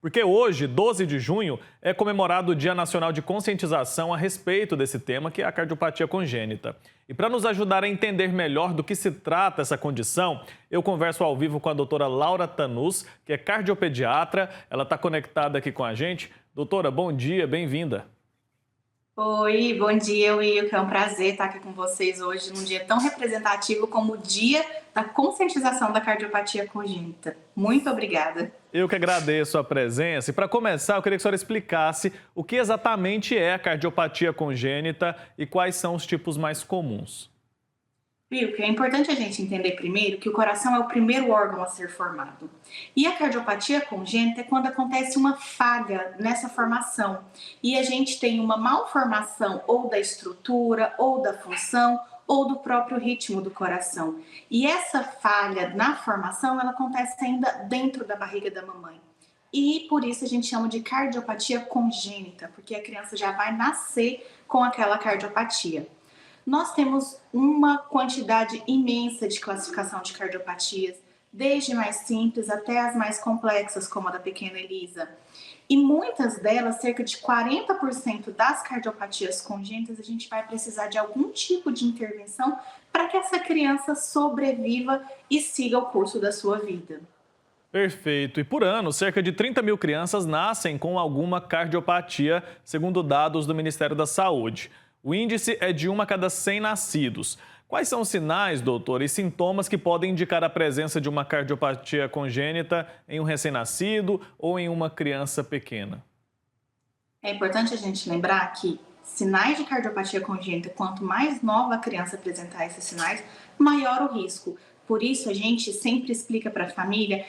Porque hoje, 12 de junho, é comemorado o Dia Nacional de Conscientização a respeito desse tema, que é a cardiopatia congênita. E para nos ajudar a entender melhor do que se trata essa condição, eu converso ao vivo com a doutora Laura Tanus, que é cardiopediatra. Ela está conectada aqui com a gente. Doutora, bom dia, bem-vinda. Oi, bom dia, Will, que é um prazer estar aqui com vocês hoje num dia tão representativo como o Dia da Conscientização da Cardiopatia Congênita. Muito obrigada. Eu que agradeço a presença. E para começar, eu queria que a senhora explicasse o que exatamente é a cardiopatia congênita e quais são os tipos mais comuns. Viu, que é importante a gente entender primeiro que o coração é o primeiro órgão a ser formado. E a cardiopatia congênita é quando acontece uma falha nessa formação. E a gente tem uma malformação ou da estrutura, ou da função, ou do próprio ritmo do coração. E essa falha na formação, ela acontece ainda dentro da barriga da mamãe. E por isso a gente chama de cardiopatia congênita, porque a criança já vai nascer com aquela cardiopatia. Nós temos uma quantidade imensa de classificação de cardiopatias, desde mais simples até as mais complexas, como a da pequena Elisa. E muitas delas, cerca de 40% das cardiopatias congênitas, a gente vai precisar de algum tipo de intervenção para que essa criança sobreviva e siga o curso da sua vida. Perfeito. E por ano, cerca de 30 mil crianças nascem com alguma cardiopatia, segundo dados do Ministério da Saúde. O índice é de 1 a cada 100 nascidos. Quais são os sinais, doutor, e sintomas que podem indicar a presença de uma cardiopatia congênita em um recém-nascido ou em uma criança pequena? É importante a gente lembrar que sinais de cardiopatia congênita, quanto mais nova a criança apresentar esses sinais, maior o risco. Por isso, a gente sempre explica para a família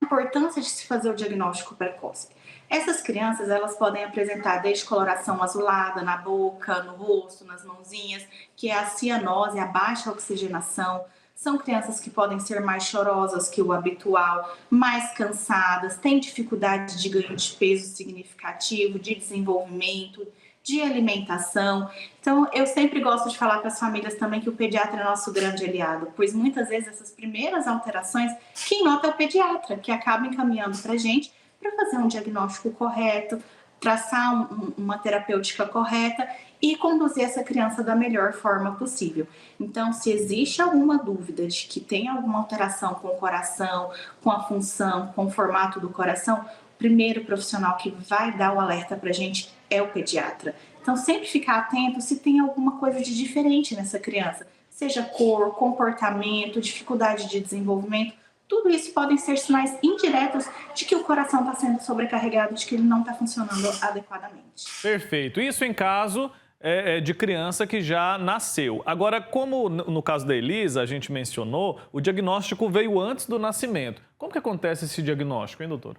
a importância de se fazer o diagnóstico precoce. Essas crianças, elas podem apresentar desde coloração azulada na boca, no rosto, nas mãozinhas, que é a cianose, a baixa oxigenação. São crianças que podem ser mais chorosas que o habitual, mais cansadas, têm dificuldade de ganho de peso significativo, de desenvolvimento, de alimentação. Então, eu sempre gosto de falar para as famílias também que o pediatra é nosso grande aliado, pois muitas vezes essas primeiras alterações, quem nota é o pediatra, que acaba encaminhando para a gente para fazer um diagnóstico correto, traçar uma terapêutica correta e conduzir essa criança da melhor forma possível. Então, se existe alguma dúvida de que tem alguma alteração com o coração, com a função, com o formato do coração, o primeiro profissional que vai dar o alerta para a gente é o pediatra. Então, sempre ficar atento se tem alguma coisa de diferente nessa criança, seja cor, comportamento, dificuldade de desenvolvimento. Tudo isso podem ser sinais indiretos de que o coração está sendo sobrecarregado, de que ele não está funcionando adequadamente. Perfeito. Isso em caso de criança que já nasceu. Agora, como no caso da Elisa, a gente mencionou, o diagnóstico veio antes do nascimento. Como que acontece esse diagnóstico, hein, doutor?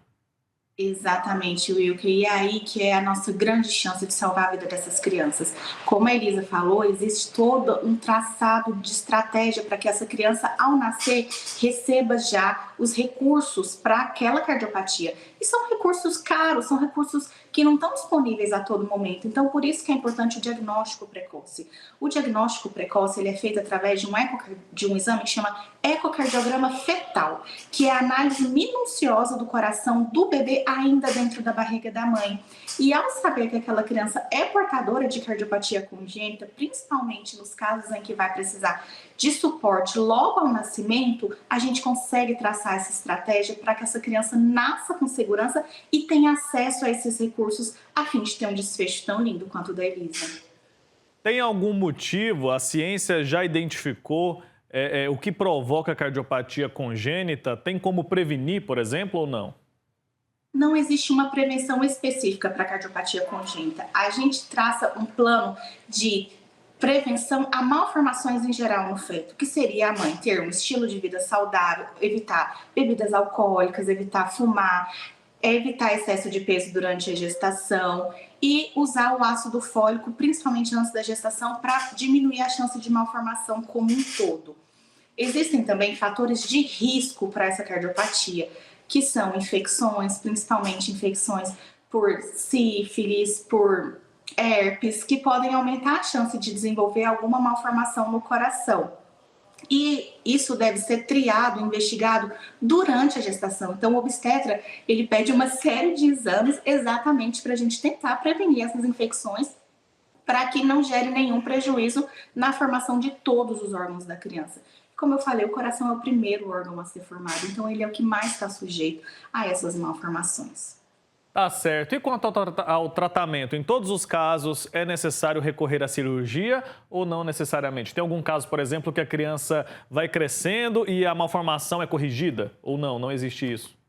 Exatamente, Wilker. E é aí que é a nossa grande chance de salvar a vida dessas crianças. Como a Elisa falou, existe todo um traçado de estratégia para que essa criança, ao nascer, receba já os recursos para aquela cardiopatia. E são recursos caros, são recursos que não estão disponíveis a todo momento. Então, por isso que é importante o diagnóstico precoce. O diagnóstico precoce ele é feito através de um exame que chama ecocardiograma fetal, que é a análise minuciosa do coração do bebê ainda dentro da barriga da mãe. E ao saber que aquela criança é portadora de cardiopatia congênita, principalmente nos casos em que vai precisar de suporte logo ao nascimento, a gente consegue traçar essa estratégia para que essa criança nasça com segurança e tenha acesso a esses recursos a fim de ter um desfecho tão lindo quanto o da Elisa. Tem algum motivo, a ciência já identificou o que provoca a cardiopatia congênita? Tem como prevenir, por exemplo, ou não? Não existe uma prevenção específica para a cardiopatia congênita. A gente traça um plano de prevenção a malformações em geral no feto, que seria a mãe ter um estilo de vida saudável, evitar bebidas alcoólicas, evitar fumar, evitar excesso de peso durante a gestação e usar o ácido fólico, principalmente antes da gestação, para diminuir a chance de malformação como um todo. Existem também fatores de risco para essa cardiopatia, que são infecções, principalmente infecções por sífilis, por herpes, que podem aumentar a chance de desenvolver alguma malformação no coração. E isso deve ser triado, investigado durante a gestação. Então, o obstetra, ele pede uma série de exames exatamente para a gente tentar prevenir essas infecções, para que não gere nenhum prejuízo na formação de todos os órgãos da criança. Como eu falei, o coração é o primeiro órgão a ser formado, então ele é o que mais está sujeito a essas malformações. Tá certo. E quanto ao tratamento? Em todos os casos, é necessário recorrer à cirurgia ou não necessariamente? Tem algum caso, por exemplo, que a criança vai crescendo e a malformação é corrigida? Ou não? Não existe isso?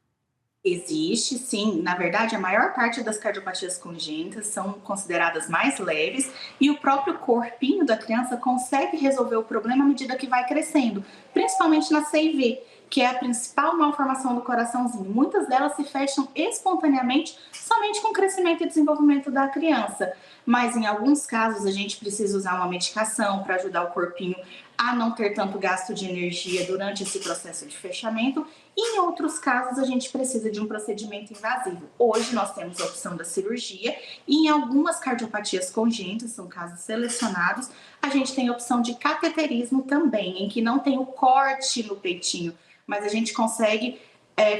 Existe, sim. Na verdade, a maior parte das cardiopatias congênitas são consideradas mais leves e o próprio corpinho da criança consegue resolver o problema à medida que vai crescendo, principalmente na CIV, que é a principal malformação do coraçãozinho. Muitas delas se fecham espontaneamente somente com o crescimento e desenvolvimento da criança. Mas em alguns casos a gente precisa usar uma medicação para ajudar o corpinho a não ter tanto gasto de energia durante esse processo de fechamento. E em outros casos, a gente precisa de um procedimento invasivo. Hoje nós temos a opção da cirurgia e em algumas cardiopatias congênitas, são casos selecionados, a gente tem a opção de cateterismo também, em que não tem o corte no peitinho, mas a gente consegue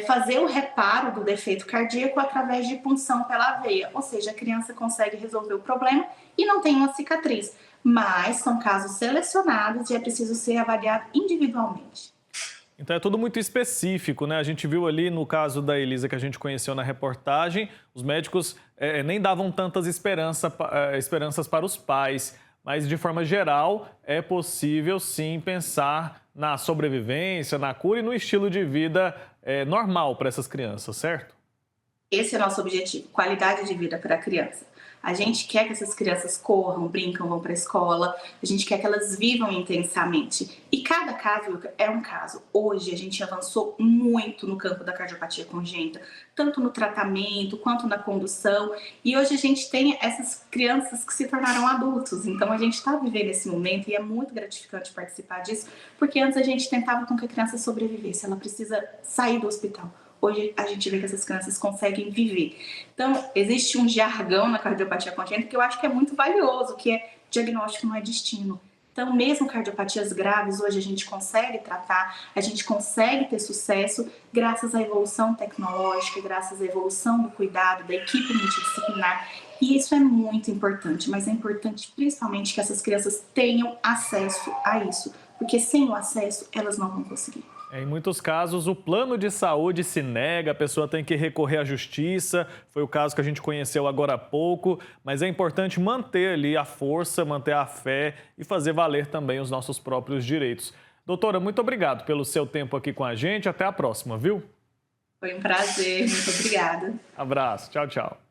fazer o reparo do defeito cardíaco através de punção pela veia, ou seja, a criança consegue resolver o problema e não tem uma cicatriz. Mas são casos selecionados e é preciso ser avaliado individualmente. Então é tudo muito específico, né? A gente viu ali no caso da Elisa que a gente conheceu na reportagem, os médicos nem davam tantas esperanças para os pais, mas de forma geral é possível sim pensar na sobrevivência, na cura e no estilo de vida normal para essas crianças, certo? Esse é o nosso objetivo, qualidade de vida para a criança. A gente quer que essas crianças corram, brincam, vão para a escola, a gente quer que elas vivam intensamente. E cada caso é um caso. Hoje a gente avançou muito no campo da cardiopatia congênita, tanto no tratamento quanto na condução. E hoje a gente tem essas crianças que se tornaram adultos. Então a gente está vivendo esse momento e é muito gratificante participar disso, porque antes a gente tentava com que a criança sobrevivesse, ela precisa sair do hospital. Hoje a gente vê que essas crianças conseguem viver. Então, existe um jargão na cardiopatia congênita que eu acho que é muito valioso, que é diagnóstico não é destino. Então, mesmo cardiopatias graves, hoje a gente consegue tratar, a gente consegue ter sucesso graças à evolução tecnológica, graças à evolução do cuidado, da equipe multidisciplinar. E isso é muito importante, mas é importante principalmente que essas crianças tenham acesso a isso, porque sem o acesso elas não vão conseguir. Em muitos casos, o plano de saúde se nega, a pessoa tem que recorrer à justiça. Foi o caso que a gente conheceu agora há pouco, mas é importante manter ali a força, manter a fé e fazer valer também os nossos próprios direitos. Doutora, muito obrigado pelo seu tempo aqui com a gente. Até a próxima, viu? Foi um prazer, muito obrigada. Abraço, tchau, tchau.